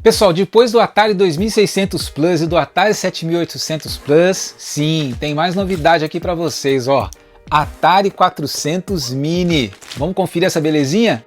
Pessoal, depois do Atari 2600 Plus e do Atari 7800 Plus, sim, tem mais novidade aqui para vocês, ó. Atari 400 Mini. Vamos conferir essa belezinha?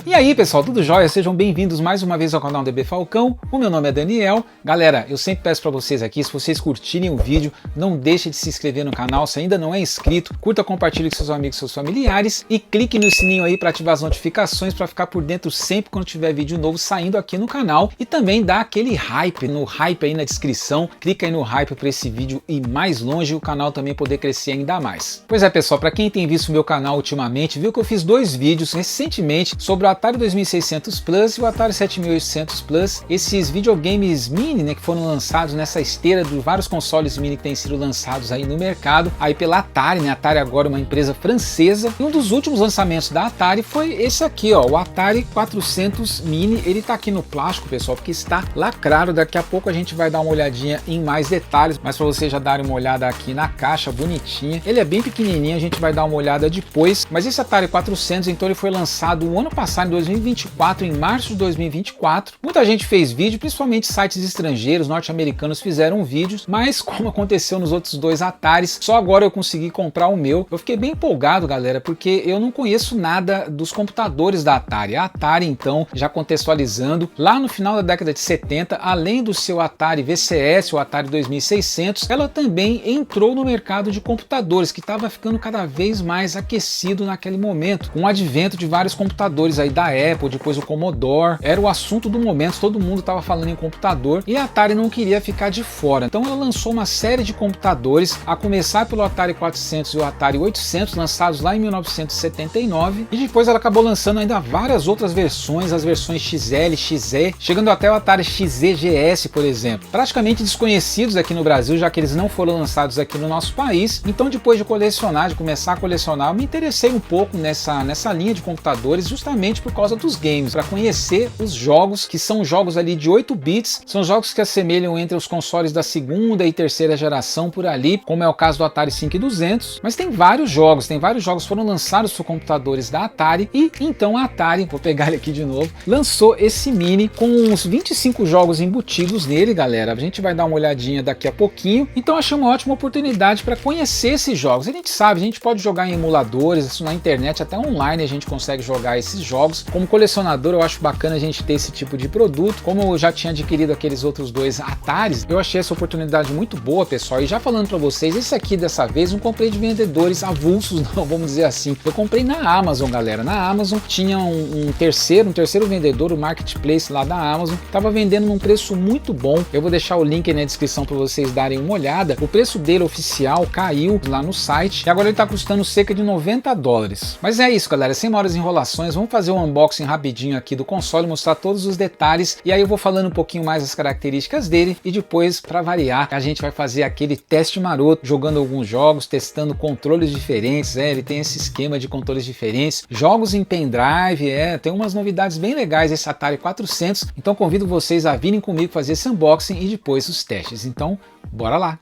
E aí pessoal, tudo jóia? Sejam bem-vindos mais uma vez ao canal DB Falcão. O meu nome é Daniel. Galera, eu sempre peço para vocês aqui, se vocês curtirem o vídeo, não deixe de se inscrever no canal, se ainda não é inscrito, curta, compartilhe com seus amigos e seus familiares e clique no sininho aí para ativar as notificações para ficar por dentro sempre quando tiver vídeo novo saindo aqui no canal e também dá aquele hype, no hype aí na descrição, clica aí no hype para esse vídeo ir mais longe e o canal também poder crescer ainda mais. Pois é pessoal, para quem tem visto o meu canal ultimamente, viu que eu fiz dois vídeos recentemente sobre o Atari 2600 Plus e o Atari 7800 Plus, esses videogames mini, né, que foram lançados nessa esteira de vários consoles mini que têm sido lançados aí no mercado, aí pela Atari, né, a Atari agora é uma empresa francesa, e um dos últimos lançamentos da Atari foi esse aqui, ó, o Atari 400 Mini. Ele tá aqui no plástico, pessoal, porque está lacrado. Daqui a pouco a gente vai dar uma olhadinha em mais detalhes, mas para vocês já darem uma olhada aqui na caixa bonitinha, ele é bem pequenininho, a gente vai dar uma olhada depois, mas esse Atari 400, então ele foi lançado o ano passado, em 2024, em março de 2024. Muita gente fez vídeo, principalmente sites estrangeiros, norte-americanos fizeram vídeos, mas como aconteceu nos outros dois Ataris, só agora eu consegui comprar o meu. Eu fiquei bem empolgado, galera, porque eu não conheço nada dos computadores da Atari. A Atari, então, já contextualizando, lá no final da década de 70, além do seu Atari VCS, o Atari 2600, ela também entrou no mercado de computadores, que estava ficando cada vez mais aquecido naquele momento, com o advento de vários computadores aí da Apple, depois o Commodore, era o assunto do momento, todo mundo estava falando em computador e a Atari não queria ficar de fora. Então ela lançou uma série de computadores, a começar pelo Atari 400 e o Atari 800, lançados lá em 1979, e depois ela acabou lançando ainda várias outras versões, as versões XL, XE, chegando até o Atari XZ-GS, por exemplo. Praticamente desconhecidos aqui no Brasil, já que eles não foram lançados aqui no nosso país. Então depois de colecionar, de começar a colecionar, eu me interessei um pouco nessa linha de computadores, justamente por causa dos games, para conhecer os jogos, que são jogos ali de 8 bits, são jogos que assemelham entre os consoles da segunda e terceira geração por ali, como é o caso do Atari 5200, mas tem vários jogos que foram lançados por computadores da Atari, e então a Atari, vou pegar ele aqui de novo, lançou esse Mini com uns 25 jogos embutidos nele, galera. A gente vai dar uma olhadinha daqui a pouquinho, então achei uma ótima oportunidade para conhecer esses jogos. A gente sabe, a gente pode jogar em emuladores, isso na internet, até online a gente consegue jogar esses jogos. Como colecionador eu acho bacana a gente ter esse tipo de produto. Como eu já tinha adquirido aqueles outros dois Ataris, eu achei essa oportunidade muito boa, pessoal. E já falando para vocês, esse aqui dessa vez não comprei de vendedores avulsos, não, vamos dizer assim. Eu comprei na Amazon, galera. Na Amazon tinha um terceiro vendedor, o Marketplace lá da Amazon, estava vendendo num preço muito bom. Eu vou deixar o link aí na descrição para vocês darem uma olhada. O preço dele oficial caiu lá no site e agora ele está custando cerca de $90. Mas é isso, galera. Sem maiores enrolações, vamos fazer um unboxing rapidinho aqui do console, mostrar todos os detalhes e aí eu vou falando um pouquinho mais das características dele e depois, para variar, a gente vai fazer aquele teste maroto, jogando alguns jogos, testando controles diferentes. Ele tem esse esquema de controles diferentes, jogos em pendrive, tem umas novidades bem legais esse Atari 400, então convido vocês a virem comigo fazer esse unboxing e depois os testes. Então, bora lá!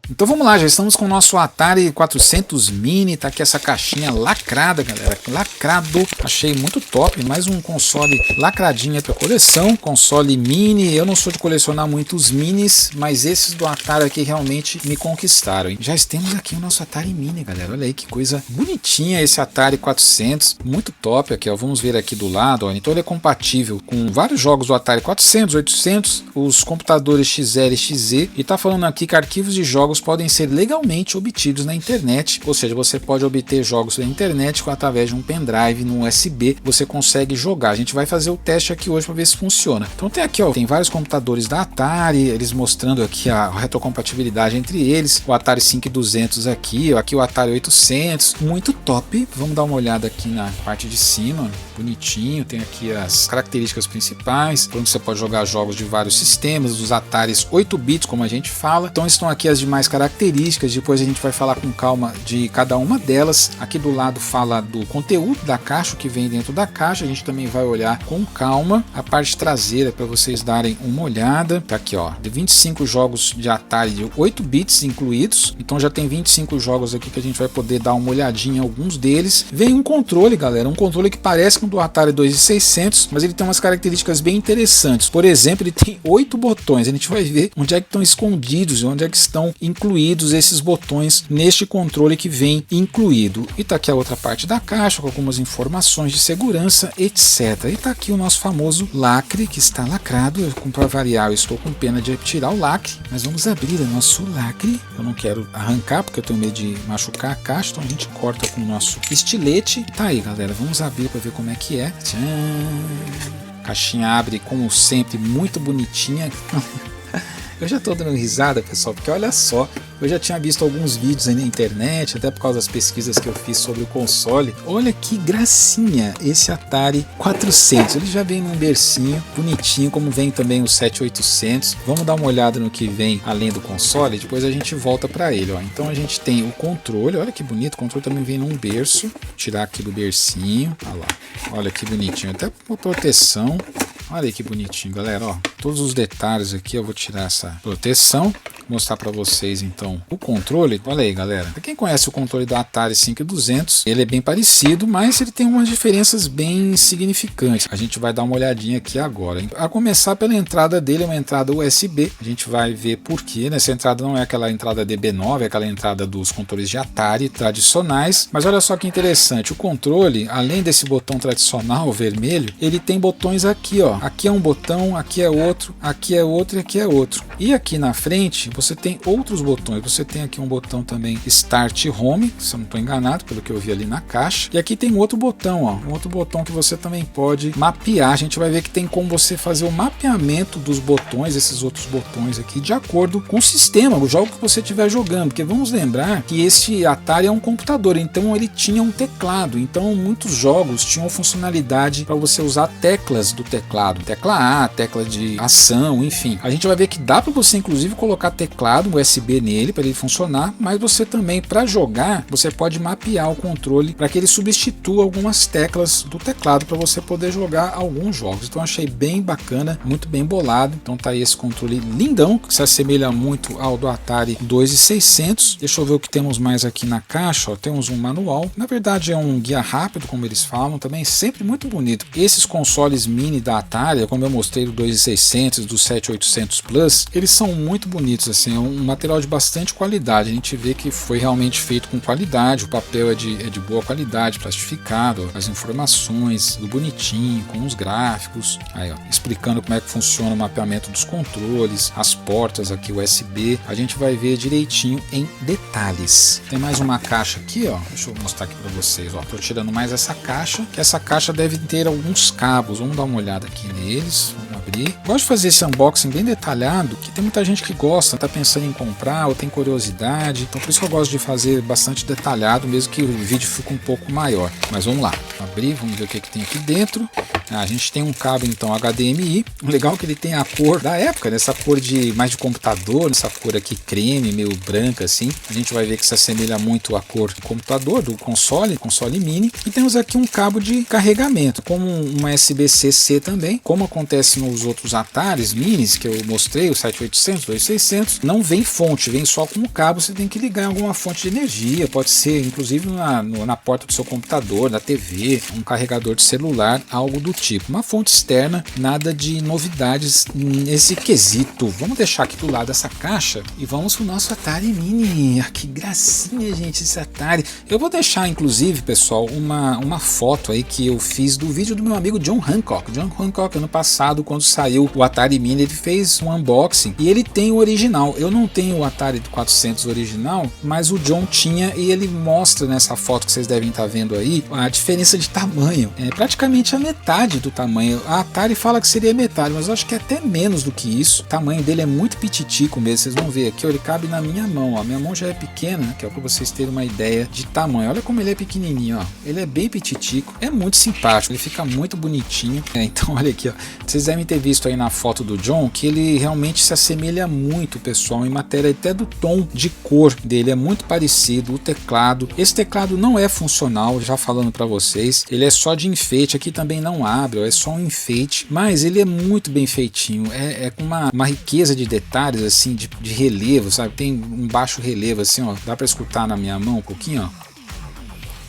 Então vamos lá, já estamos com o nosso Atari 400 Mini, tá aqui essa caixinha lacrada, galera, lacrado, achei muito top, mais um console lacradinho para coleção, console mini. Eu não sou de colecionar muitos minis, mas esses do Atari aqui realmente me conquistaram, hein? Já temos aqui o nosso Atari Mini, galera, olha aí que coisa bonitinha esse Atari 400, muito top aqui, ó, vamos ver aqui do lado, ó. Então ele é compatível com vários jogos do Atari 400, 800, os computadores XL e XZ, e tá falando aqui que arquivos de jogos podem ser legalmente obtidos na internet, ou seja, você pode obter jogos da internet através de um pendrive, no USB, você consegue jogar. A gente vai fazer o teste aqui hoje para ver se funciona. Então tem aqui, ó, tem vários computadores da Atari, eles mostrando aqui a retrocompatibilidade entre eles, o Atari 5200 aqui, ó, aqui o Atari 800, muito top. Vamos dar uma olhada aqui na parte de cima, bonitinho, tem aqui as características principais, onde você pode jogar jogos de vários sistemas, dos Ataris 8 bits, como a gente fala. Então estão aqui as demais mais características, depois a gente vai falar com calma de cada uma delas. Aqui do lado fala do conteúdo da caixa, o que vem dentro da caixa, a gente também vai olhar com calma a parte traseira para vocês darem uma olhada. Tá aqui, ó, de 25 jogos de Atari de 8 bits incluídos, então já tem 25 jogos aqui que a gente vai poder dar uma olhadinha em alguns deles. Vem um controle, galera, um controle que parece com o do Atari 2600, mas ele tem umas características bem interessantes. Por exemplo, ele tem 8 botões, a gente vai ver onde é que estão escondidos, onde é que estão incluídos esses botões neste controle que vem incluído. E tá aqui a outra parte da caixa com algumas informações de segurança, etc. E tá aqui o nosso famoso lacre que está lacrado. Para variar, eu estou com pena de tirar o lacre, mas vamos abrir o nosso lacre. Eu não quero arrancar porque eu tenho medo de machucar a caixa, então a gente corta com o nosso estilete. Tá aí, galera, vamos abrir para ver como é que é. Tchan! A caixinha abre como sempre muito bonitinha. Eu já tô dando risada, pessoal, porque olha só, eu já tinha visto alguns vídeos aí na internet, até por causa das pesquisas que eu fiz sobre o console. Olha que gracinha esse Atari 400, ele já vem num bercinho bonitinho, como vem também o 7800. Vamos dar uma olhada no que vem além do console, depois a gente volta para ele, ó. Então a gente tem o controle, olha que bonito, o controle também vem num berço. Vou tirar aqui do bercinho, olha lá, olha que bonitinho, até com proteção. Olha aí que bonitinho, galera, ó, todos os detalhes aqui. Eu vou tirar essa proteção, mostrar para vocês então o controle. Olha aí, galera, pra quem conhece o controle da Atari 5200, ele é bem parecido, mas ele tem umas diferenças bem significantes. A gente vai dar uma olhadinha aqui agora. A começar pela entrada dele, é uma entrada USB. A gente vai ver por quê, né? Essa entrada não é aquela entrada DB9, é aquela entrada dos controles de Atari tradicionais. Mas olha só que interessante, o controle, além desse botão tradicional vermelho, ele tem botões aqui, ó. Aqui é um botão, aqui é outro, aqui é outro e aqui é outro. E aqui na frente você tem outros botões. Você tem aqui um botão também Start Home, se eu não estou enganado, pelo que eu vi ali na caixa. E aqui tem um outro botão, ó, um outro botão que você também pode mapear. A gente vai ver que tem como você fazer o mapeamento dos botões, esses outros botões aqui, de acordo com o sistema, o jogo que você estiver jogando. Porque vamos lembrar que esse Atari é um computador, então ele tinha um teclado. Então muitos jogos tinham funcionalidade para você usar teclas do teclado. Tecla A, tecla de ação, enfim. A gente vai ver que dá para você inclusive colocar teclado USB nele para ele funcionar, mas você também, para jogar, você pode mapear o controle para que ele substitua algumas teclas do teclado para você poder jogar alguns jogos. Então achei bem bacana, muito bem bolado. Então tá aí esse controle lindão, que se assemelha muito ao do Atari 2600. Deixa eu ver o que temos mais aqui na caixa, ó. Temos um manual, na verdade é um guia rápido, como eles falam, também sempre muito bonito. Esses consoles mini da Atari, como eu mostrei do 2600, do 7800 Plus, eles são muito bonitos, assim, é um material de bastante qualidade. A gente vê que foi realmente feito com qualidade, o papel é de boa qualidade, plastificado, as informações, tudo bonitinho, com os gráficos, aí, ó, explicando como é que funciona o mapeamento dos controles, as portas aqui USB, a gente vai ver direitinho em detalhes. Tem mais uma caixa aqui, ó, deixa eu mostrar aqui para vocês, ó, tô tirando mais essa caixa, que essa caixa deve ter alguns cabos, vamos dar uma olhada aqui neles, vamos abrir. Gosto de fazer esse unboxing bem detalhado, que tem muita gente que gosta, tá pensando em comprar ou tem curiosidade, então por isso que eu gosto de fazer bastante detalhado, mesmo que o vídeo fique um pouco maior. Mas vamos lá, abrir, vamos ver o que tem aqui dentro. A gente tem um cabo então HDMI, o legal é que ele tem a cor da época, nessa cor de mais de computador, essa cor aqui creme, meio branca assim. A gente vai ver que se assemelha muito à cor do computador, do console mini. E temos aqui um cabo de carregamento, como uma USB-C também, como acontece nos outros Ataris minis que eu mostrei, o 7800, 2600, não vem fonte, vem só com o cabo, você tem que ligar em alguma fonte de energia, pode ser inclusive na porta do seu computador, da TV, um carregador de celular, algo do tipo, uma fonte externa, nada de novidades nesse quesito. Vamos deixar aqui do lado essa caixa e vamos pro nosso Atari Mini. Ah, que gracinha, gente, esse Atari. Eu vou deixar, inclusive, pessoal, uma foto aí que eu fiz do vídeo do meu amigo John Hancock. John Hancock, ano passado, quando saiu o Atari Mini, ele fez um unboxing e ele tem o original. Eu não tenho o Atari 400 original, mas o John tinha e ele mostra nessa foto que vocês devem estar vendo aí a diferença de tamanho. É praticamente a metade metade do tamanho. A Atari fala que seria metade, mas eu acho que é até menos do que isso. O tamanho dele é muito pititico mesmo, vocês vão ver aqui, ó, ele cabe na minha mão, ó. Minha mão já é pequena, que é para vocês terem uma ideia de tamanho. Olha como ele é pequenininho, ó. Ele é bem pititico, é muito simpático, ele fica muito bonitinho. Então olha aqui, ó. Vocês devem ter visto aí na foto do John que ele realmente se assemelha muito, pessoal, em matéria até do tom de cor dele, é muito parecido. O teclado, esse teclado não é funcional, já falando para vocês, ele é só de enfeite, aqui também não abre, ó, é só um enfeite, mas ele é muito bem feitinho, é com uma riqueza de detalhes, assim, de relevo, sabe, tem um baixo relevo, assim, ó, dá para escutar na minha mão um pouquinho, ó.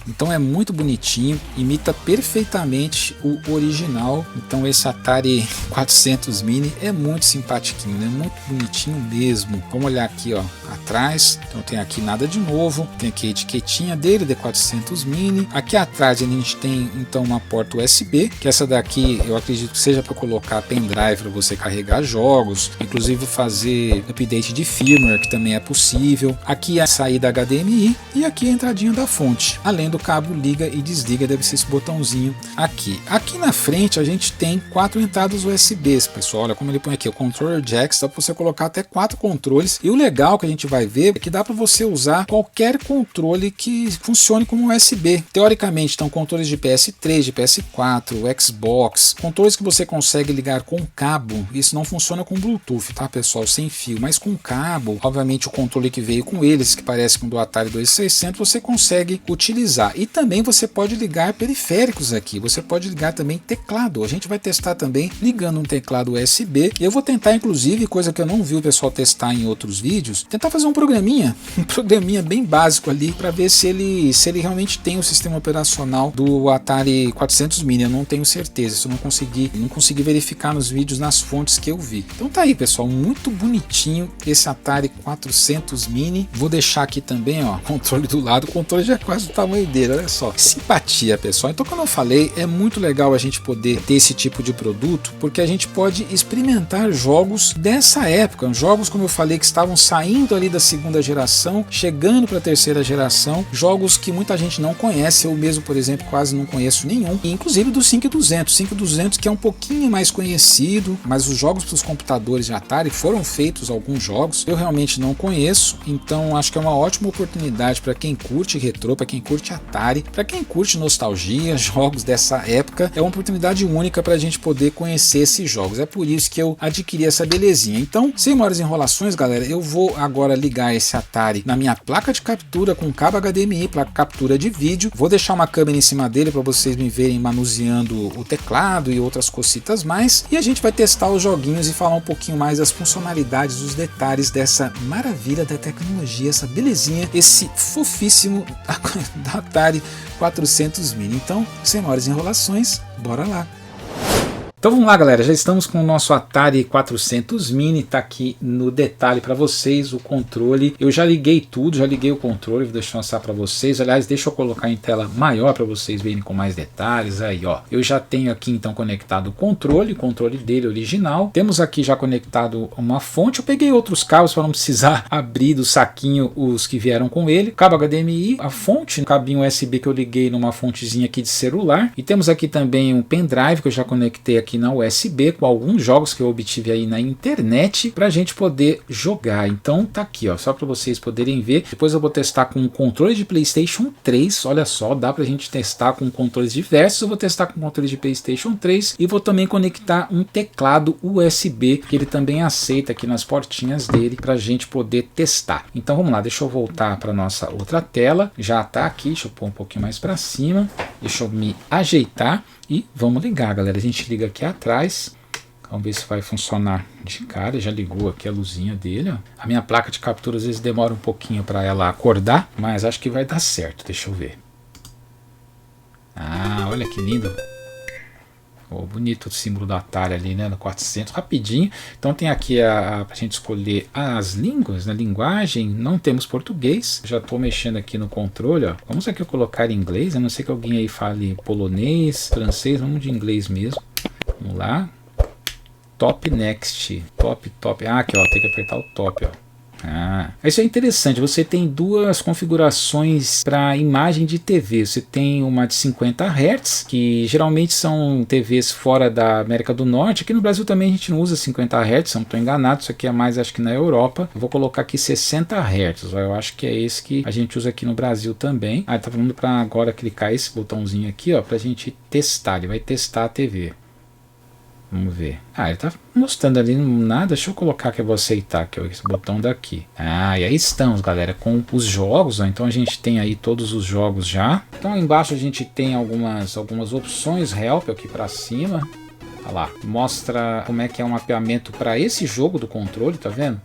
Então é muito bonitinho, imita perfeitamente o original. Então esse Atari 400 Mini é muito simpatiquinho, né? Muito bonitinho mesmo. Vamos olhar aqui, ó, atrás. Então tem aqui nada de novo, tem aqui a etiquetinha dele, D400 Mini. Aqui atrás a gente tem então uma porta USB, que essa daqui eu acredito que seja para colocar pendrive para você carregar jogos, inclusive fazer update de firmware, que também é possível. Aqui a saída HDMI e aqui a entradinha da fonte, além do cabo liga e desliga, deve ser esse botãozinho aqui. Aqui na frente a gente tem 4 entradas USBs, pessoal. Olha como ele põe aqui o controller jacks, dá para você colocar até 4 controles. E o legal que a gente vai ver é que dá para você usar qualquer controle que funcione como USB. Teoricamente, estão controles de PS3, de PS4, Xbox, controles que você consegue ligar com cabo. Isso não funciona com Bluetooth, tá, pessoal? Sem fio, mas com cabo. Obviamente o controle que veio com eles, que parece com o do Atari 2600, você consegue utilizar. E também você pode ligar periféricos aqui, você pode ligar também teclado. A gente vai testar também ligando um teclado USB. Eu vou tentar, inclusive, coisa que eu não vi o pessoal testar em outros vídeos, tentar fazer um programinha bem básico ali, para ver se ele realmente tem o sistema operacional do Atari 400 Mini. Eu não tenho certeza, isso eu não consegui verificar nos vídeos, nas fontes que eu vi. Então tá aí, pessoal, muito bonitinho esse Atari 400 Mini. Vou deixar aqui também, ó, controle do lado, o controle já é quase do tamanho dele, olha só, simpatia, pessoal. Então, como eu falei, é muito legal a gente poder ter esse tipo de produto, porque a gente pode experimentar jogos dessa época, jogos, como eu falei, que estavam saindo ali da segunda geração, chegando para a terceira geração, jogos que muita gente não conhece, eu mesmo, por exemplo, quase não conheço nenhum, e inclusive do 5200 que é um pouquinho mais conhecido, mas os jogos para os computadores de Atari foram feitos alguns jogos, eu realmente não conheço, então acho que é uma ótima oportunidade para quem curte retrô, para quem curte Atari, para quem curte nostalgia, jogos dessa época, é uma oportunidade única para a gente poder conhecer esses jogos. É por isso que eu adquiri essa belezinha. Então, sem maiores enrolações, galera, eu vou agora ligar esse Atari na minha placa de captura com cabo HDMI para captura de vídeo. Vou deixar uma câmera em cima dele para vocês me verem manuseando o teclado e outras cositas mais. E a gente vai testar os joguinhos e falar um pouquinho mais das funcionalidades, dos detalhes dessa maravilha da tecnologia, essa belezinha, esse fofíssimo da Atari 400 Mini. Então, sem maiores enrolações, bora lá! Então vamos lá, galera, já estamos com o nosso Atari 400 Mini, tá aqui no detalhe para vocês o controle. Eu já liguei tudo, já liguei o controle, vou deixar mostrar para vocês. Aliás, deixa eu colocar em tela maior para vocês verem com mais detalhes. Aí, ó, eu já tenho aqui então conectado o controle dele original. Temos aqui já conectado uma fonte. Eu peguei outros cabos para não precisar abrir do saquinho os que vieram com ele. Cabo HDMI, a fonte, um cabinho USB que eu liguei numa fontezinha aqui de celular. E temos aqui também um pendrive que eu já conectei aqui na USB com alguns jogos que eu obtive aí na internet para a gente poder jogar. Então tá aqui, ó, só para vocês poderem ver. Depois eu vou testar com um controle de PlayStation 3. Olha só, dá pra gente testar com controles diversos. Eu vou testar com controle de PlayStation 3 e vou também conectar um teclado USB que ele também aceita aqui nas portinhas dele para a gente poder testar. Então vamos lá, deixa eu voltar para nossa outra tela. Já tá aqui, deixa eu pôr um pouquinho mais para cima. Deixa eu me ajeitar e vamos ligar, galera. A gente liga aqui atrás. Vamos ver se vai funcionar de cara. Já ligou aqui a luzinha dele, ó. A minha placa de captura às vezes demora um pouquinho para ela acordar, mas acho que vai dar certo. Deixa eu ver. Ah, olha que lindo. Oh, bonito o símbolo da Atari ali, né, no 400, rapidinho. Então tem aqui pra gente escolher as línguas, na linguagem, não temos português. Já estou mexendo aqui no controle, ó. Vamos aqui colocar em inglês, a não ser que alguém aí fale polonês, francês, vamos de inglês mesmo. Vamos lá. Top next, top. Ah, aqui, ó, tem que apertar o top, ó. Isso é interessante. Você tem duas configurações para imagem de TV. Você tem uma de 50 Hz, que geralmente são TVs fora da América do Norte. Aqui no Brasil também a gente não usa 50 Hz, se eu não estou enganado. Isso aqui é mais, acho que na Europa. Eu vou colocar aqui 60 Hz. Eu acho que é esse que a gente usa aqui no Brasil também. Tá falando para agora clicar esse botãozinho aqui, ó, para a gente testar. Ele vai testar a TV. Vamos ver. Ele tá mostrando ali nada. Deixa eu colocar que eu vou aceitar aqui, ó, esse botão daqui. E aí estamos, galera, com os jogos, ó. Então a gente tem aí todos os jogos já. Então embaixo a gente tem algumas opções. Help aqui para cima. Olha lá. Mostra como é que é o mapeamento para esse jogo do controle, tá vendo?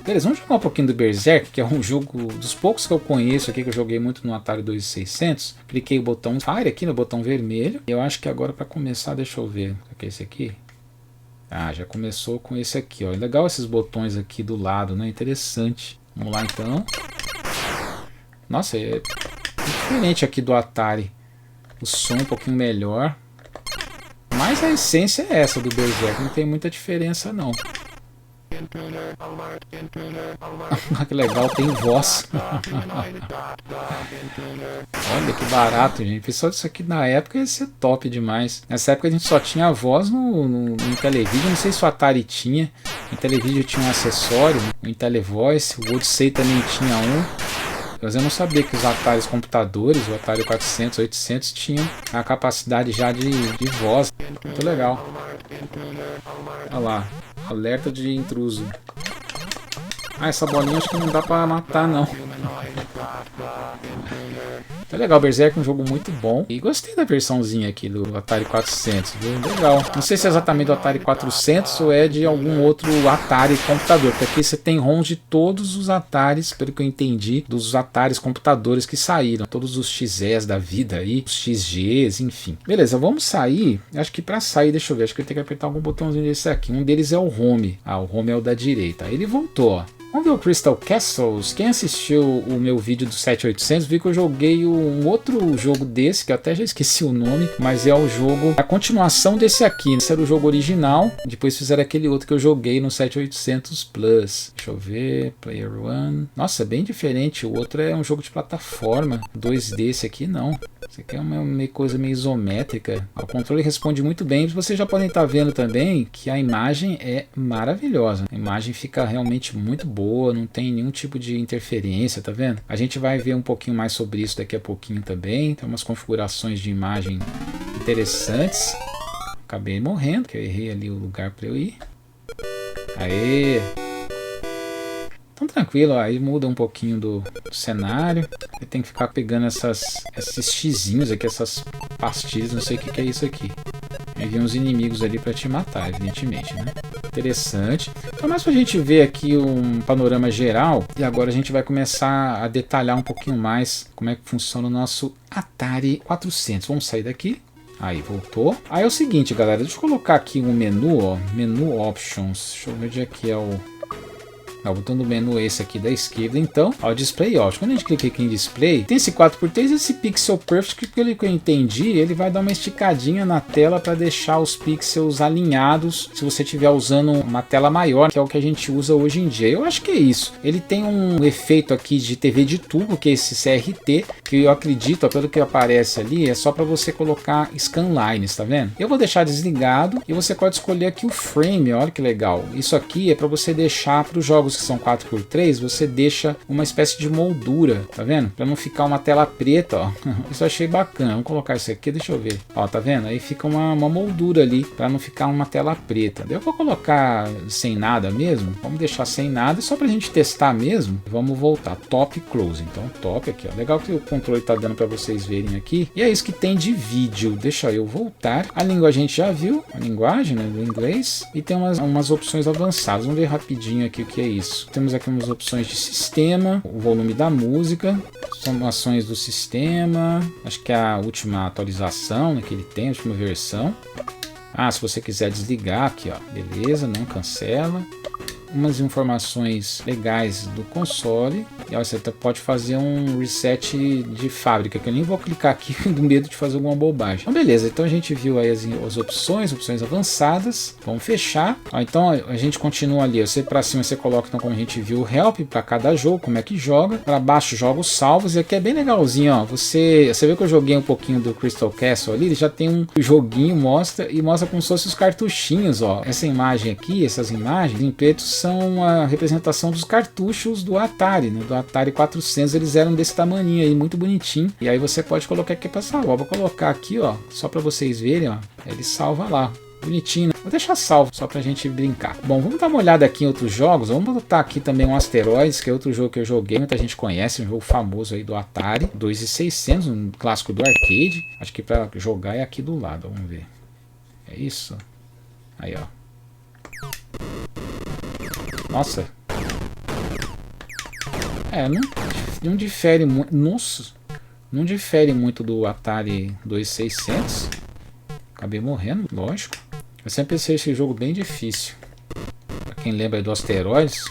Beleza, vamos jogar um pouquinho do Berserk, que é um jogo dos poucos que eu conheço aqui, que eu joguei muito no Atari 2600. Cliquei o botão Fire aqui no botão vermelho. Eu acho que agora para começar, deixa eu ver. O que é esse aqui? Já começou com esse aqui, ó. É legal esses botões aqui do lado, né? Interessante. Vamos lá então. Nossa, é diferente aqui do Atari. O som um pouquinho melhor. Mas a essência é essa do Berserk, não tem muita diferença não. Que legal, tem voz. Olha que barato, gente. Pessoal, isso aqui na época ia ser top demais. Nessa época a gente só tinha voz no Intellivision. Não sei se o Atari tinha. O Intellivision tinha um acessório, o Intellivoice. O Odyssey também tinha um. Mas eu não sabia que os Ataris computadores, o Atari 400, 800, tinham a capacidade já de voz. Muito legal. Olha lá. Alerta de intruso. Essa bolinha acho que não dá pra matar não. Tá legal, Berserk é um jogo muito bom. E gostei da versãozinha aqui do Atari 400, viu? Legal. Não sei se é exatamente do Atari 400 ou é de algum outro Atari computador. Porque aqui você tem ROMs de todos os Ataris, pelo que eu entendi, dos Ataris computadores que saíram. Todos os XEs da vida aí, os XGs, enfim. Beleza, vamos sair. Acho que pra sair, deixa eu ver, acho que eu tenho que apertar algum botãozinho desse aqui. Um deles é o Home. O Home é o da direita. Aí ele voltou, ó. Vamos ver o Crystal Castles. Quem assistiu o meu vídeo do 7800 viu que eu joguei um outro jogo desse, que eu até já esqueci o nome, mas é o jogo, a continuação desse aqui. Esse era o jogo original, depois fizeram aquele outro que eu joguei no 7800 Plus. Deixa eu ver, Player One. Nossa, bem diferente. O outro é um jogo de plataforma, 2D. Esse aqui não. Esse aqui é uma coisa meio isométrica. O controle responde muito bem. Vocês já podem estar vendo também que a imagem é maravilhosa. A imagem fica realmente muito boa, não tem nenhum tipo de interferência, tá vendo? A gente vai ver um pouquinho mais sobre isso daqui a pouquinho também. Tem umas configurações de imagem interessantes. Acabei morrendo, que eu errei ali o lugar para eu ir. Aê! Então tranquilo, ó, aí muda um pouquinho do cenário. Você tem que ficar pegando esses xizinhos aqui, essas pastilhas, não sei o que é isso aqui. Aí vem uns inimigos ali para te matar, evidentemente, né? Interessante. Então, mais pra gente ver aqui um panorama geral, e agora a gente vai começar a detalhar um pouquinho mais como é que funciona o nosso Atari 400. Vamos sair daqui. Aí, voltou. Aí é o seguinte, galera, deixa eu colocar aqui um menu, ó, menu options. Deixa eu ver onde é que é o botão do menu esse aqui da esquerda, então, ó, display options. Quando a gente clica aqui em display, tem esse 4x3, esse pixel perfect, que pelo que eu entendi, ele vai dar uma esticadinha na tela para deixar os pixels alinhados, se você estiver usando uma tela maior, que é o que a gente usa hoje em dia. Eu acho que é isso. Ele tem um efeito aqui de TV de tubo, que é esse CRT, que eu acredito, ó, pelo que aparece ali, é só para você colocar scanlines, tá vendo? Eu vou deixar desligado e você pode escolher aqui o frame, olha que legal. Isso aqui é para você deixar para os jogos que são 4x3, você deixa uma espécie de moldura, tá vendo? Para não ficar uma tela preta, ó. Isso eu achei bacana. Vamos colocar isso aqui, deixa eu ver. Ó, tá vendo? Aí fica uma moldura ali, para não ficar uma tela preta. Eu vou colocar sem nada mesmo. Vamos deixar sem nada, só pra gente testar mesmo. Vamos voltar. Top close. Então, top aqui, ó. Legal que o controle tá dando para vocês verem aqui. E é isso que tem de vídeo. Deixa eu voltar. A língua a gente já viu. A linguagem, né, do inglês. E tem umas opções avançadas. Vamos ver rapidinho aqui o que é isso. Temos aqui umas opções de sistema, o volume da música, informações do sistema, acho que é a última atualização, né, que ele tem, a última versão. Se você quiser desligar aqui, ó, beleza, não cancela. umas informações legais do console. E ó, você pode fazer um reset de fábrica, que eu nem vou clicar aqui com medo de fazer alguma bobagem. Então beleza, então a gente viu aí as opções avançadas. Vamos fechar. Ó, então a gente continua ali. Você para cima você coloca, então, como a gente viu, o help para cada jogo, como é que joga. Para baixo jogos salvos, e aqui é bem legalzinho, ó. Você vê que eu joguei um pouquinho do Crystal Castle ali, ele já tem um joguinho, mostra como se fossem os cartuchinhos, ó. Essa imagem aqui, essas imagens em preto são a representação dos cartuchos do Atari, né? Do Atari 400, eles eram desse tamaninho aí, muito bonitinho. E aí você pode colocar aqui para salvar. Vou colocar aqui, ó, só para vocês verem, ó. Ele salva lá. Bonitinho, né? Vou deixar salvo só pra gente brincar. Bom, vamos dar uma olhada aqui em outros jogos. Vamos botar aqui também um Asteroids, que é outro jogo que eu joguei, muita gente conhece, um jogo famoso aí do Atari 2600, um clássico do arcade. Acho que pra jogar é aqui do lado, vamos ver. É isso? Aí, ó. Nossa. Não difere muito. Nossa, não difere muito do Atari 2600. Acabei morrendo, lógico. Eu sempre achei esse jogo bem difícil. Pra quem lembra do Asteroids,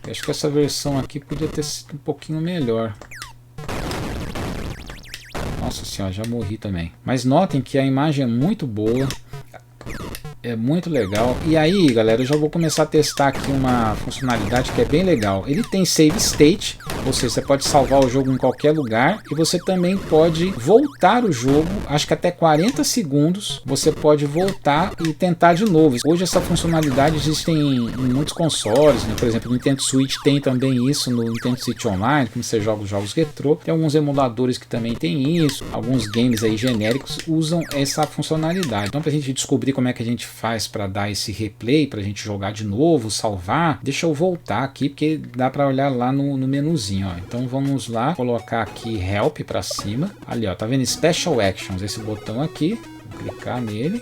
eu acho que essa versão aqui podia ter sido um pouquinho melhor. Nossa senhora, já morri também. Mas notem que a imagem é muito boa. É muito legal. E aí, galera, eu já vou começar a testar aqui uma funcionalidade que é bem legal. Ele tem save state, ou seja, você pode salvar o jogo em qualquer lugar. E você também pode voltar o jogo, acho que até 40 segundos. Você pode voltar e tentar de novo. Hoje essa funcionalidade existe em muitos consoles, né? Por exemplo, o Nintendo Switch tem também isso no Nintendo Switch Online, como você joga os jogos retrô. Tem alguns emuladores que também tem isso. Alguns games aí genéricos usam essa funcionalidade. Então, para a gente descobrir como é que a gente faz para dar esse replay, para a gente jogar de novo, salvar, deixa eu voltar aqui, porque dá para olhar lá no menuzinho, ó. Então vamos lá, colocar aqui Help para cima, ali, ó, tá vendo? Special Actions, esse botão aqui, vou clicar nele.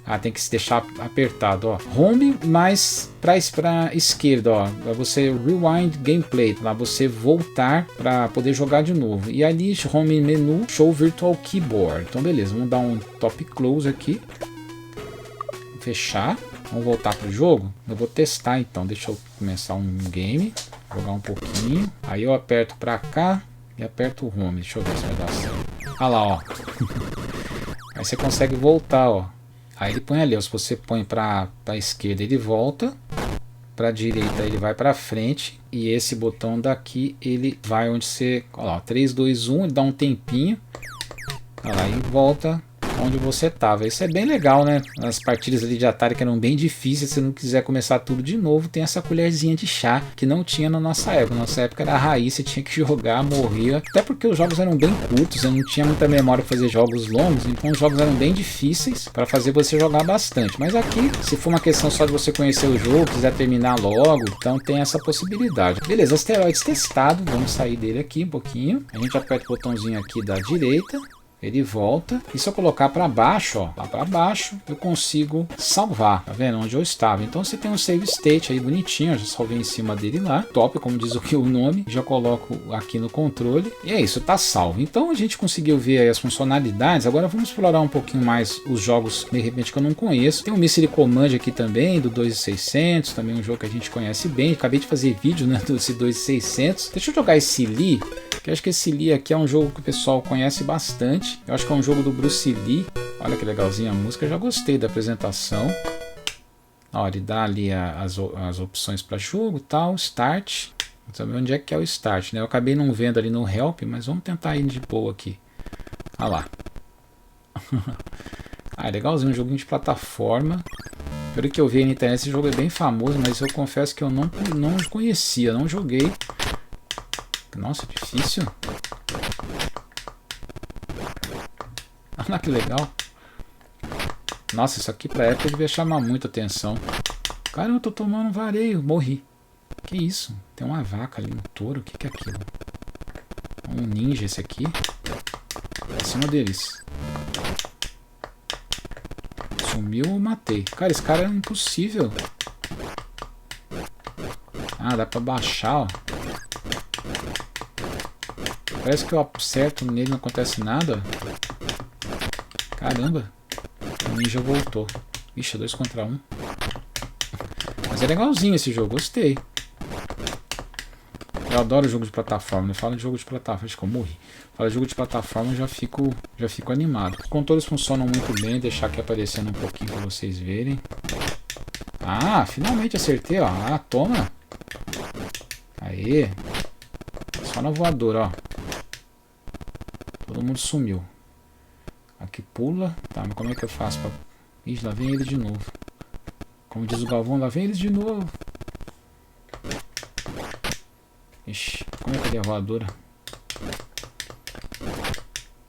Ah, tem que se deixar apertado, ó. Home mais para esquerda, ó. Para você rewind gameplay, lá você voltar para poder jogar de novo. E ali Home menu, Show Virtual Keyboard. Então beleza, vamos dar um top close aqui. Fechar, vamos voltar pro jogo. Eu vou testar então, deixa eu começar um game, jogar um pouquinho, aí eu aperto pra cá e aperto o home, deixa eu ver se vai dar certo. Olha lá, ó. Aí você consegue voltar, ó. Aí ele põe ali, ó. Se você põe pra esquerda ele volta, pra direita ele vai pra frente, e esse botão daqui ele vai onde você, olha lá, 3, 2, 1, ele dá um tempinho, olha lá, e volta onde você estava. Isso é bem legal, né? As partidas ali de Atari que eram bem difíceis, se não quiser começar tudo de novo, tem essa colherzinha de chá que não tinha na nossa época. Na nossa época era a raiz, você tinha que jogar, morria. Até porque os jogos eram bem curtos, eu não tinha muita memória para fazer jogos longos, então os jogos eram bem difíceis para fazer você jogar bastante. Mas aqui, se for uma questão só de você conhecer o jogo, quiser terminar logo, então tem essa possibilidade. Beleza, Asteroids testado, vamos sair dele aqui um pouquinho. A gente aperta o botãozinho aqui da direita. Ele volta, e se eu colocar para baixo, ó, lá para baixo, eu consigo salvar, tá vendo? Onde eu estava. Então você tem um save state aí bonitinho, eu já salvei em cima dele lá, top, como diz o nome, já coloco aqui no controle, e é isso, tá salvo. Então a gente conseguiu ver aí as funcionalidades, agora vamos explorar um pouquinho mais os jogos, de repente, que eu não conheço. Tem o Missile Command aqui também, do 2600, também um jogo que a gente conhece bem, acabei de fazer vídeo, né, desse 2600. Deixa eu jogar esse Lee, que eu acho que esse Lee aqui é um jogo que o pessoal conhece bastante. Eu acho que é um jogo do Bruce Lee. Olha que legalzinha a música, eu já gostei da apresentação. Ó, ele dá ali as opções para jogo, tal, Start. Vamos saber onde é que é o Start, né? Eu acabei não vendo ali no Help, mas vamos tentar ir de boa aqui. Olha lá. Ah, é legalzinho, um joguinho de plataforma. Pelo que eu vi na internet, esse jogo é bem famoso, mas eu confesso que eu não conhecia, não joguei. Nossa, difícil. Olha que legal. Nossa, isso aqui pra época devia chamar muita atenção. Caramba, eu tô tomando um vareio, morri. Que isso? Tem uma vaca ali, um touro, o que é aquilo? Um ninja esse aqui. Em cima deles. Sumiu, matei. Cara, esse cara é impossível. Ah, dá pra baixar, ó. Parece que eu acerto nele e não acontece nada. Caramba. O ninja voltou. Ixi, 2 contra 1. Mas é legalzinho esse jogo, gostei. Eu adoro jogo de plataforma, né? Fala de jogo de plataforma, acho que eu morri. Fala de jogo de plataforma, eu já fico animado. Os controles funcionam muito bem, deixar aqui aparecendo um pouquinho para vocês verem. Ah, finalmente acertei, ó. Ah, toma. Aê. Só na voadora, ó. Todo mundo sumiu. Aqui pula. Tá, mas como é que eu faço pra... Ih, lá vem ele de novo. Como diz o Galvão, lá vem eles de novo. Ixi, como é que ele é a voadora?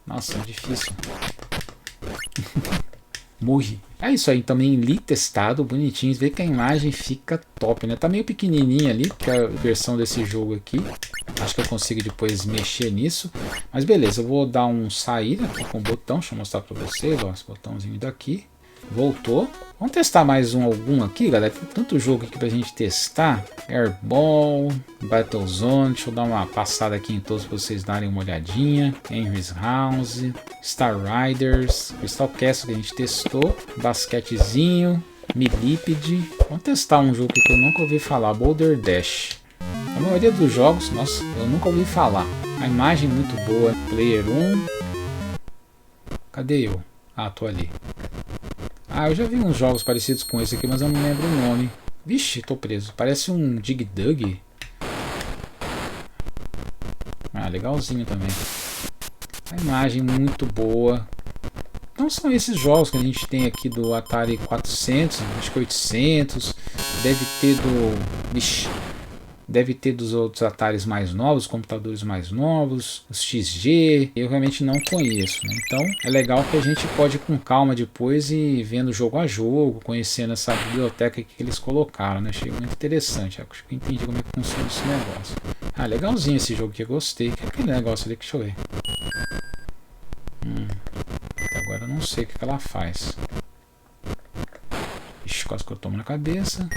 Nossa, é difícil. Morri. É isso aí, também li, testado, bonitinho. Vê que a imagem fica top, né? Tá meio pequenininha ali, que é a versão desse jogo aqui. Acho que eu consigo depois mexer nisso. Mas beleza, eu vou dar um sair aqui com o botão. Deixa eu mostrar pra vocês, ó, esse botãozinho daqui. Voltou. Vamos testar mais algum aqui, galera. Tem tanto jogo aqui pra gente testar. Airball, Battlezone. Deixa eu dar uma passada aqui em todos pra vocês darem uma olhadinha. Henry's House, Star Riders, Crystal Castle que a gente testou. Basquetezinho, Millipede. Vamos testar um jogo que eu nunca ouvi falar. Boulder Dash. A maioria dos jogos, nossa, eu nunca ouvi falar. A imagem muito boa. Player 1. Cadê eu? Ah, tô ali. Ah, eu já vi uns jogos parecidos com esse aqui, mas eu não lembro o nome. Vixe, tô preso. Parece um Dig Dug. Ah, legalzinho também. A imagem muito boa. Não são esses jogos que a gente tem aqui do Atari 400, acho que 800. Deve ter do... Vixe. Deve ter dos outros Ataris mais novos, computadores mais novos, os XG, eu realmente não conheço, né? Então é legal que a gente pode ir com calma depois e vendo jogo a jogo, conhecendo essa biblioteca que eles colocaram, né? Achei muito interessante, acho que eu entendi como é que funciona esse negócio. Ah, legalzinho esse jogo que eu gostei, que é aquele negócio ali que deixa eu ver. Agora eu não sei o que ela faz. Ixi, quase que eu tomo na cabeça.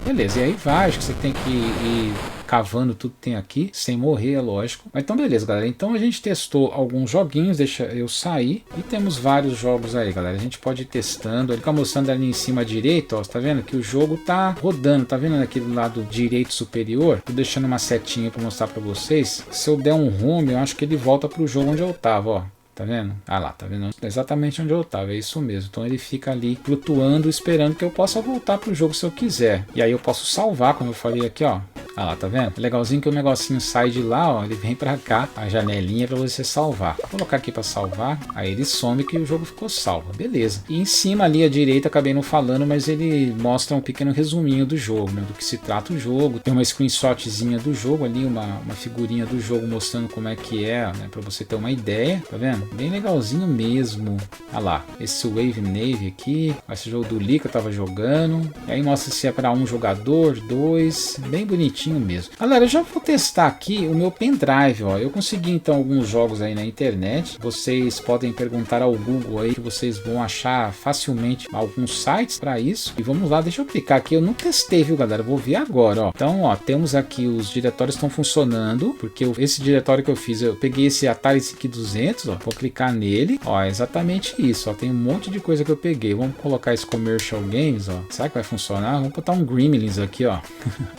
Beleza, e aí vai, acho que você tem que ir cavando tudo que tem aqui, sem morrer, é lógico. Mas então beleza, galera, então a gente testou alguns joguinhos, deixa eu sair, e temos vários jogos aí, galera, a gente pode ir testando. Ele fica mostrando ali em cima à direita, ó, tá vendo que o jogo tá rodando, tá vendo aqui do lado direito superior? Tô deixando uma setinha para mostrar para vocês. Se eu der um home, eu acho que ele volta pro jogo onde eu tava, ó. Tá vendo? Ah lá, tá vendo? Exatamente onde eu estava, é isso mesmo. Então ele fica ali flutuando, esperando que eu possa voltar pro jogo se eu quiser. E aí eu posso salvar, como eu falei aqui, ó. Ah lá, tá vendo? Legalzinho que o negocinho sai de lá, ó, ele vem pra cá, a janelinha para você salvar. Vou colocar aqui para salvar, aí ele some que o jogo ficou salvo, beleza. E em cima ali à direita, acabei não falando, mas ele mostra um pequeno resuminho do jogo, né, do que se trata o jogo. Tem uma screenshotzinha do jogo ali, uma figurinha do jogo mostrando como é que é, né, para você ter uma ideia, tá vendo? Bem legalzinho mesmo. Ah lá, esse Wave Navy aqui, esse jogo do Lee que eu tava jogando. E aí mostra se é para um jogador, dois, bem bonitinho mesmo. Galera, eu já vou testar aqui o meu pendrive, ó. Eu consegui então alguns jogos aí na internet. Vocês podem perguntar ao Google aí que vocês vão achar facilmente alguns sites para isso. E vamos lá, deixa eu clicar aqui. Eu não testei, viu, galera? Eu vou ver agora, ó. Então, ó, temos aqui os diretórios estão funcionando, porque esse diretório que eu fiz, eu peguei esse Atari 5200, ó. Vou clicar nele, ó, é exatamente isso, ó. Tem um monte de coisa que eu peguei. Vamos colocar esse Commercial Games, ó. Será que vai funcionar? Vamos botar um Gremlins aqui, ó.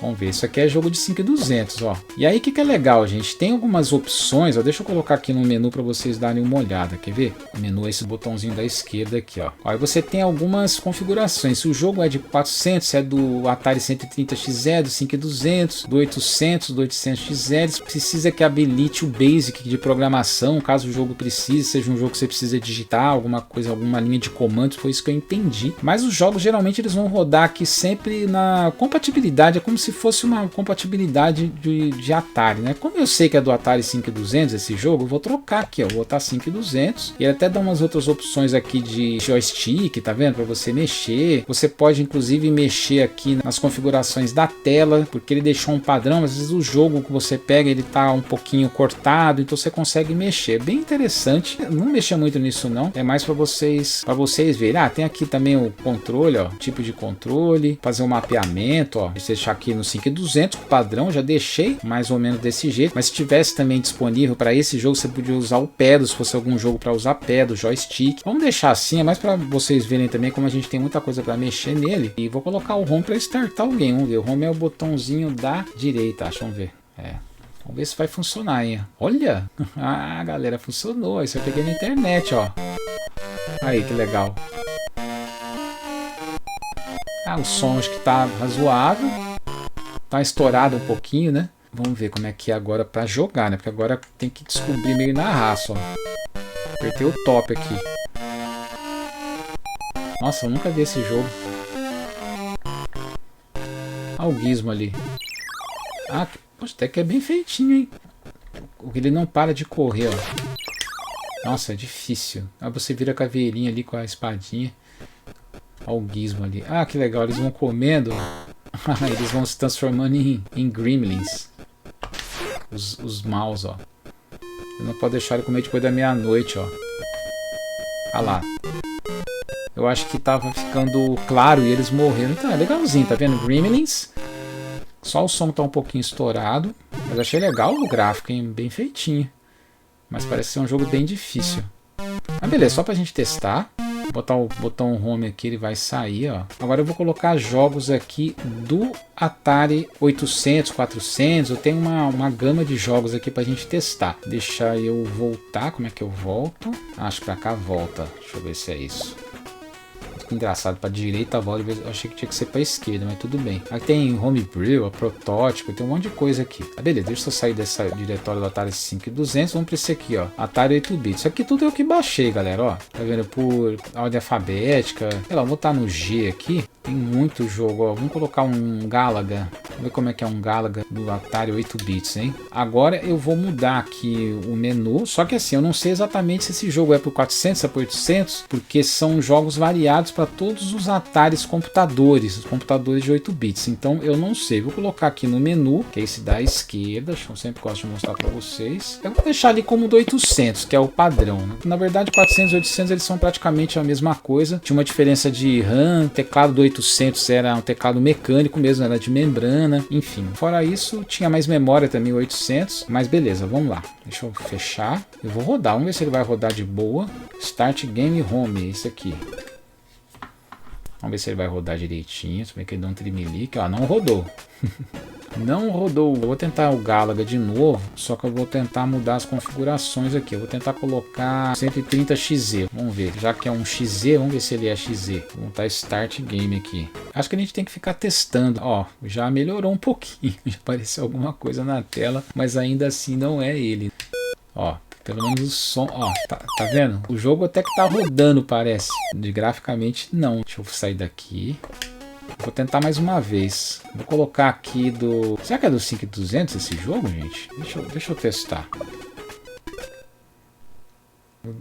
Vamos ver. Isso aqui é jogo de 5200, ó. E aí o que é legal, gente? Tem algumas opções, ó. Deixa eu colocar aqui no menu para vocês darem uma olhada. Quer ver? O menu é esse botãozinho da esquerda aqui, ó. Aí você tem algumas configurações. Se o jogo é de 400, se é do Atari 130XE, do 5200, do 800, do 800XE, precisa que habilite o Basic de programação, caso o jogo precise, seja um jogo que você precisa digitar alguma coisa, alguma linha de comandos. Foi isso que eu entendi. Mas os jogos geralmente eles vão rodar aqui sempre na compatibilidade, é como se fosse uma compatibilidade de Atari, né? Como eu sei que é do Atari 5200 esse jogo, eu vou trocar aqui, ó, vou botar 5200 e ele até dá umas outras opções aqui de joystick, tá vendo? Para você mexer. Você pode inclusive mexer aqui nas configurações da tela, porque ele deixou um padrão. Às vezes o jogo que você pega ele tá um pouquinho cortado, então você consegue mexer. Bem interessante. Não mexa muito nisso não. É mais para vocês verem. Ah, tem aqui também o controle, ó, tipo de controle, fazer um mapeamento, ó. Deixar aqui no 5200 com o padrão, já deixei mais ou menos desse jeito, mas se tivesse também disponível para esse jogo, você podia usar o pad, se fosse algum jogo para usar pad, o joystick. Vamos deixar assim, é mais para vocês verem também como a gente tem muita coisa para mexer nele. E vou colocar o home para startar o game, vamos ver, o home é o botãozinho da direita, acho, vamos ver, vamos ver se vai funcionar, hein? Olha, galera, funcionou, isso eu peguei na internet, ó, aí que legal. O som acho que tá razoável, tá estourado um pouquinho, né? Vamos ver como é que é agora para jogar, né? Porque agora tem que descobrir meio na raça, ó. Apertei o top aqui. Nossa, eu nunca vi esse jogo. O gizmo ali. Poxa, até que é bem feitinho, hein? Ele não para de correr, ó. Nossa, é difícil. Aí você vira a caveirinha ali com a espadinha. Olha o gizmo ali. Que legal, eles vão comendo. Eles vão se transformando em gremlins. Os maus, ó. Eu não posso deixar ele comer depois da meia-noite, ó. Olha lá. Eu acho que tava ficando claro e eles morreram. Então é legalzinho, tá vendo? Gremlins. Só o som tá um pouquinho estourado. Mas achei legal o gráfico, hein? Bem feitinho. Mas parece ser um jogo bem difícil. Beleza, só pra gente testar. Botar o botão home aqui, ele vai sair, ó. Agora eu vou colocar jogos aqui do Atari 800, 400. Eu tenho uma gama de jogos aqui pra gente testar. Deixa eu voltar. Como é que eu volto? Acho que pra cá volta. Deixa eu ver se é isso. Que engraçado, para direita volta, eu achei que tinha que ser para esquerda, mas tudo bem. Aqui tem Homebrew, protótipo, tem um monte de coisa aqui. Beleza, deixa eu sair dessa diretório do Atari 5200, vamos para esse aqui, ó, Atari 8-bit. Isso aqui tudo eu que baixei, galera, ó. Tá vendo? Por ordem alfabética. Sei lá, vou botar no G aqui. Tem muito jogo, ó. Vamos colocar um Galaga. Vamos ver como é que é um Galaga do Atari 8-bits, hein? Agora eu vou mudar aqui o menu, só que assim, eu não sei exatamente se esse jogo é por 400, se é por 800, porque são jogos variados para todos os Ataris computadores, os computadores de 8 bits. Então eu não sei, vou colocar aqui no menu, que é esse da esquerda, eu sempre gosto de mostrar para vocês. Eu vou deixar ali como do 800, que é o padrão, né? Na verdade 400 e 800 eles são praticamente a mesma coisa. Tinha uma diferença de RAM, teclado do 800 era um teclado mecânico mesmo, era de membrana, enfim. Fora isso, tinha mais memória também o 800, mas beleza, vamos lá. Deixa eu fechar. Eu vou rodar, vamos ver se ele vai rodar de boa. Start Game Home, esse aqui. Vamos ver se ele vai rodar direitinho. Se bem que ele dá um trimelique. Ó, não rodou. Não rodou. Eu vou tentar o Galaga de novo. Só que eu vou tentar mudar as configurações aqui. Eu vou tentar colocar 130XZ. Vamos ver. Já que é um XZ, vamos ver se ele é XZ. Vou botar Start Game aqui. Acho que a gente tem que ficar testando. Ó, já melhorou um pouquinho. Já apareceu alguma coisa na tela. Mas ainda assim não é ele. Ó. Pelo menos o som, ó, tá vendo? O jogo até que tá rodando, parece. De graficamente, não. Deixa eu sair daqui. Vou tentar mais uma vez. Vou colocar aqui do... Será que é do 5200 esse jogo, gente? Deixa eu testar.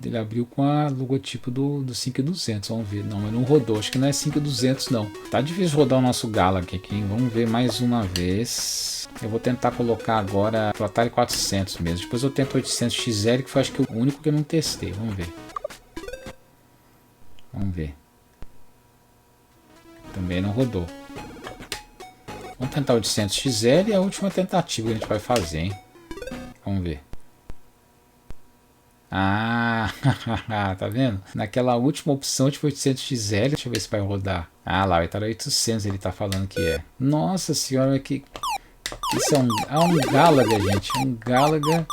Ele abriu com a logotipo do 5200, vamos ver. Não, mas não rodou, acho que não é 5200 não. Tá difícil rodar o nosso Galaga aqui, vamos ver mais uma vez. Eu vou tentar colocar agora o Atari 400 mesmo. Depois eu tento 800 XL, que foi acho que o único que eu não testei. Vamos ver. Vamos ver. Também não rodou. Vamos tentar 800 XL e a última tentativa que a gente vai fazer, hein? Vamos ver. Tá vendo? Naquela última opção de 800 XL, deixa eu ver se vai rodar. Lá, o Atari 800 ele tá falando que é. Nossa senhora, que... Isso é um Galaga, gente. Um Galaga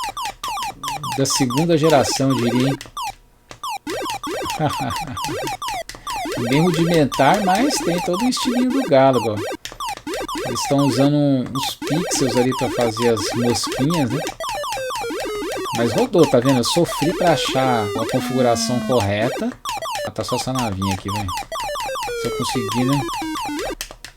da segunda geração, eu diria. Bem rudimentar, mas tem todo o estilinho do Galaga. Ó. Eles estão usando uns pixels ali para fazer as mosquinhas, né? Mas rodou, tá vendo? Eu sofri para achar a configuração correta. Tá só essa navinha aqui, velho. Se eu conseguir, né?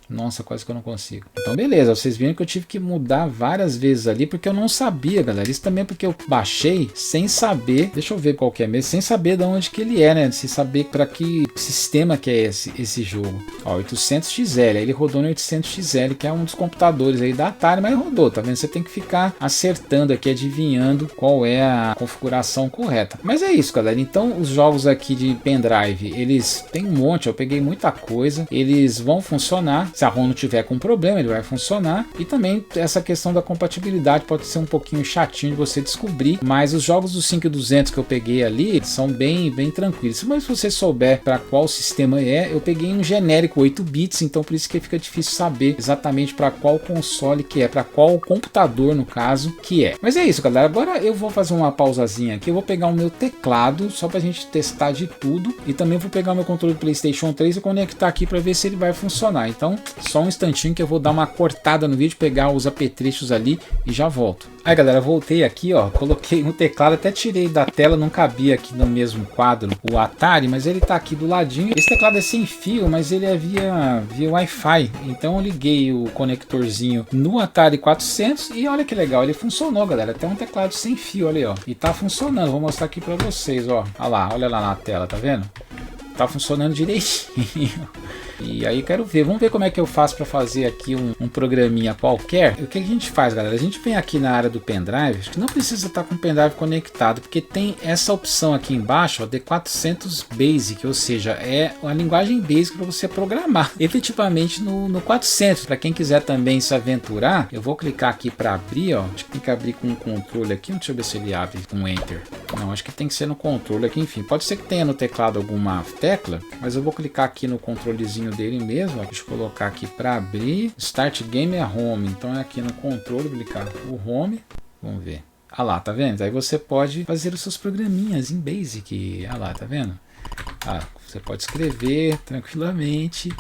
Nossa, quase que eu não consigo. Então beleza, vocês viram que eu tive que mudar várias vezes ali, porque eu não sabia, galera. Isso também é porque eu baixei sem saber, deixa eu ver qual que é mesmo, sem saber de onde que ele é, né? Sem saber para que sistema que é esse jogo. Ó, 800XL, aí ele rodou no 800XL, que é um dos computadores aí da Atari, mas rodou, tá vendo? Você tem que ficar acertando aqui, adivinhando qual é a configuração correta. Mas é isso, galera. Então os jogos aqui de pendrive, eles tem um monte, eu peguei muita coisa, eles vão funcionar. Se a ROM não tiver com problema, ele vai funcionar. E também essa questão da compatibilidade pode ser um pouquinho chatinho de você descobrir, mas os jogos do 5200 que eu peguei ali são bem tranquilos. Mas se você souber para qual sistema eu peguei um genérico 8 bits, então por isso que fica difícil saber exatamente para qual console que é, para qual computador no caso que é. Mas é isso, galera. Agora eu vou fazer uma pausazinha aqui, eu vou pegar o meu teclado só pra gente testar de tudo, e também vou pegar o meu controle do PlayStation 3 e conectar aqui para ver se ele vai funcionar. Então só um instantinho que eu vou dar uma cortada no vídeo, pegar os apetrechos ali e já volto. Aí, galera, voltei aqui, ó, coloquei um teclado, até tirei da tela, não cabia aqui no mesmo quadro o Atari, mas ele tá aqui do ladinho. Esse teclado é sem fio, mas ele é via Wi-Fi, então eu liguei o conectorzinho no Atari 400 e olha que legal, ele funcionou, galera. Até um teclado sem fio, olha aí, ó, e tá funcionando. Vou mostrar aqui pra vocês, ó, olha lá na tela, tá vendo? Tá funcionando direitinho. E aí quero ver, vamos ver como é que eu faço para fazer aqui um programinha qualquer. O que a gente faz, galera? A gente vem aqui na área do pendrive, acho que não precisa estar com o pendrive conectado, porque tem essa opção aqui embaixo, ó, D400 Basic, ou seja, é a linguagem basic para você programar efetivamente no 400. Para quem quiser também se aventurar, eu vou clicar aqui para abrir, ó, acho que tem que abrir com o controle aqui, deixa eu ver se ele abre com Enter. Não, acho que tem que ser no controle aqui, enfim, pode ser que tenha no teclado alguma tecla, mas eu vou clicar aqui no controlezinho dele mesmo, ó. Deixa eu colocar aqui para abrir. Start Game é Home, então é aqui no controle, vou clicar o Home, vamos ver. Ah lá, tá vendo? Aí você pode fazer os seus programinhas em Basic. Ah lá, tá vendo? Você pode escrever tranquilamente.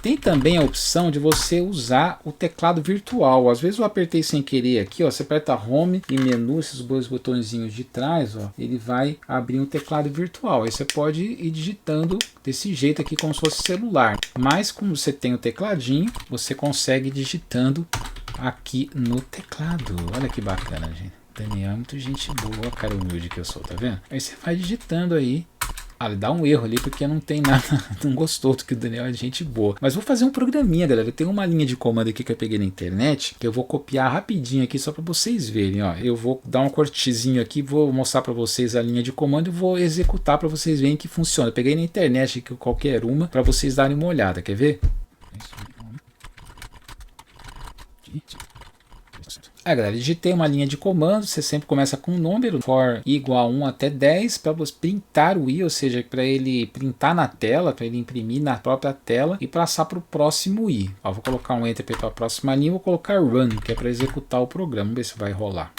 Tem também a opção de você usar o teclado virtual. Às vezes eu apertei sem querer aqui, ó, você aperta Home e menu, esses dois botõezinhos de trás, ó, ele vai abrir um teclado virtual. Aí você pode ir digitando desse jeito aqui como se fosse celular. Mas como você tem o tecladinho, você consegue ir digitando aqui no teclado. Olha que bacana, gente. Daniel é muito gente boa, cara humilde que eu sou, tá vendo? Aí você vai digitando aí. Ele dá um erro ali porque não tem nada, não gostou do que o Daniel é gente boa. Mas vou fazer um programinha, galera. Eu tenho uma linha de comando aqui que eu peguei na internet, que eu vou copiar rapidinho aqui só para vocês verem, ó. Eu vou dar um cortezinho aqui, vou mostrar para vocês a linha de comando e vou executar para vocês verem que funciona. Eu peguei na internet aqui qualquer uma para vocês darem uma olhada, quer ver? Galera, digitei uma linha de comando, você sempre começa com um número, for i igual a 1 até 10, para você printar o i, ou seja, para ele printar na tela, para ele imprimir na própria tela e passar para o próximo i. Ó, vou colocar um enter para a próxima linha, vou colocar run, que é para executar o programa, vamos ver se vai rolar.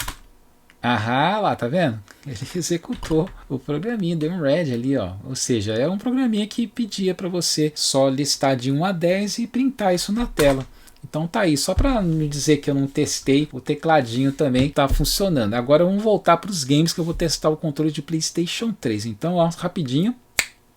Lá, tá vendo? Ele executou o programinha, deu um red ali, ó. Ou seja, é um programinha que pedia para você só listar de 1 a 10 e printar isso na tela. Então tá aí, só para me dizer que eu não testei, o tecladinho também tá funcionando. Agora vamos voltar para os games que eu vou testar o controle de PlayStation 3. Então, ó, rapidinho.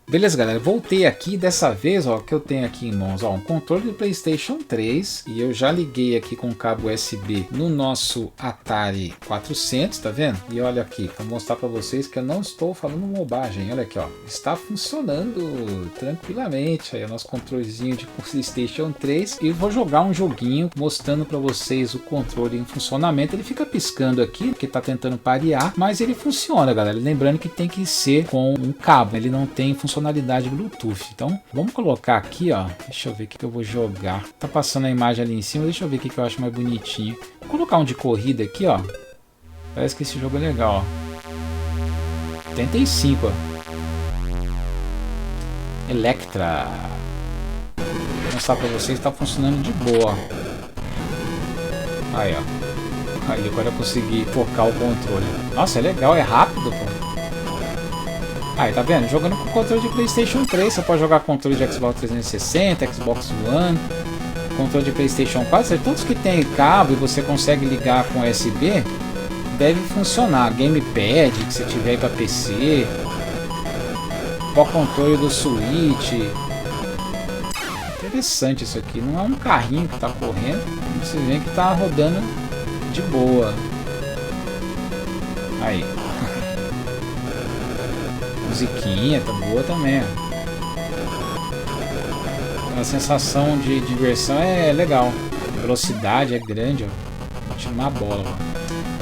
Beleza, galera, voltei aqui, dessa vez, ó, que eu tenho aqui em mãos, ó, um controle do PlayStation 3, e eu já liguei aqui com cabo USB no nosso Atari 400, tá vendo? E olha aqui, para mostrar para vocês que eu não estou falando bobagem, olha aqui, ó, está funcionando tranquilamente, aí o nosso controlezinho de PlayStation 3, e vou jogar um joguinho mostrando para vocês o controle em funcionamento. Ele fica piscando aqui, porque tá tentando parear, mas ele funciona, galera, lembrando que tem que ser com um cabo, ele não tem funcionalidade Bluetooth. Então vamos colocar aqui, ó, deixa eu ver o que eu vou jogar. Tá passando a imagem ali em cima, deixa eu ver o que eu acho mais bonitinho. Vou colocar um de corrida aqui, ó. Parece que esse jogo é legal, ó. 85, ó. Electra. Vou mostrar pra vocês, tá funcionando de boa. Aí, ó. Aí agora eu consegui focar o controle. Nossa, é legal, é rápido, pô. Aí, tá vendo? Jogando com controle de PlayStation 3, você pode jogar controle de Xbox 360, Xbox One, controle de PlayStation 4, todos que tem cabo e você consegue ligar com USB, deve funcionar. Gamepad, que você tiver aí para PC, o controle do Switch. Interessante isso aqui, não é um carrinho que tá correndo, você vê que tá rodando de boa. Aí. Musiquinha, tá boa também. A sensação de diversão é legal. A velocidade é grande, ó. Vou tirar uma bola, ó.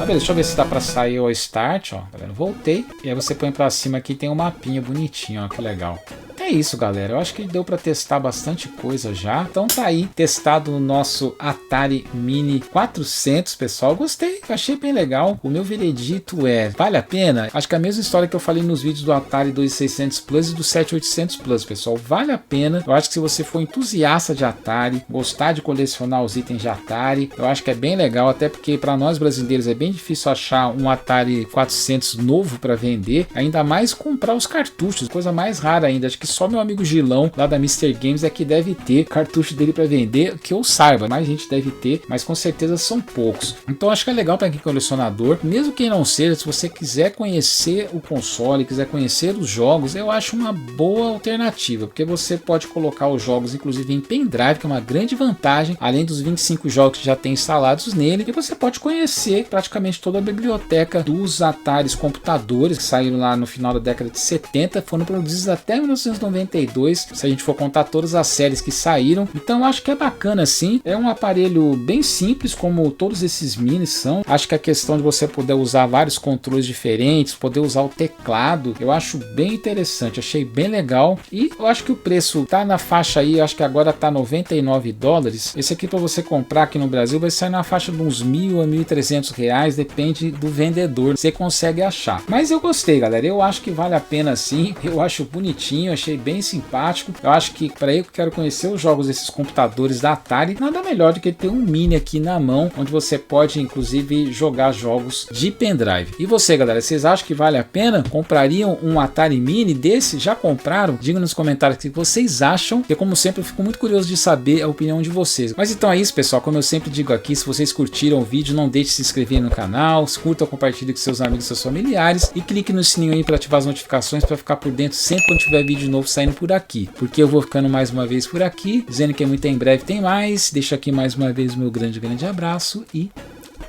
Beleza, deixa eu ver se dá pra sair o start, ó. Tá vendo? Voltei. E aí você põe pra cima aqui, tem um mapinha bonitinho, ó. Que legal. é isso, galera. Eu acho que deu para testar bastante coisa já. Então tá aí, testado no nosso Atari Mini 400, pessoal. Gostei, achei bem legal. O meu veredito é, vale a pena? Acho que é a mesma história que eu falei nos vídeos do Atari 2600 Plus e do 7800 Plus, pessoal. Vale a pena. Eu acho que se você for entusiasta de Atari, gostar de colecionar os itens de Atari, eu acho que é bem legal, até porque para nós brasileiros é bem difícil achar um Atari 400 novo para vender, ainda mais comprar os cartuchos, coisa mais rara ainda. Acho que só meu amigo Gilão, lá da Mr. Games, é que deve ter cartucho dele para vender, que eu saiba, mais gente deve ter, mas com certeza são poucos. Então acho que é legal para quem é colecionador, mesmo quem não seja, se você quiser conhecer o console, quiser conhecer os jogos, eu acho uma boa alternativa, porque você pode colocar os jogos inclusive em pendrive, que é uma grande vantagem, além dos 25 jogos que já tem instalados nele, e você pode conhecer praticamente toda a biblioteca dos Ataris computadores, que saíram lá no final da década de 70, foram produzidos até 1992, se a gente for contar todas as séries que saíram. Então acho que é bacana sim, é um aparelho bem simples, como todos esses minis são. Acho que a questão de você poder usar vários controles diferentes, poder usar o teclado, eu acho bem interessante, achei bem legal, e eu acho que o preço tá na faixa aí, acho que agora tá $99. Esse aqui para você comprar aqui no Brasil vai sair na faixa de uns R$1.000 a R$1.300, depende do vendedor, você consegue achar. Mas eu gostei, galera, eu acho que vale a pena sim, eu acho bonitinho, achei bem simpático. Eu acho que para eu que quero conhecer os jogos desses computadores da Atari, nada melhor do que ter um mini aqui na mão, onde você pode inclusive jogar jogos de pendrive. E você, galera, vocês acham que vale a pena? Comprariam um Atari Mini desse? Já compraram? Digam nos comentários o que vocês acham, porque como sempre eu fico muito curioso de saber a opinião de vocês. Mas então é isso, pessoal, como eu sempre digo aqui, se vocês curtiram o vídeo, não deixe de se inscrever no canal, curta, compartilhe com seus amigos e seus familiares, e clique no sininho aí para ativar as notificações, para ficar por dentro sempre quando tiver vídeo novo saindo por aqui, porque eu vou ficando mais uma vez por aqui, dizendo que muito em breve tem mais. Deixo aqui mais uma vez o meu grande abraço e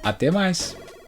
até mais.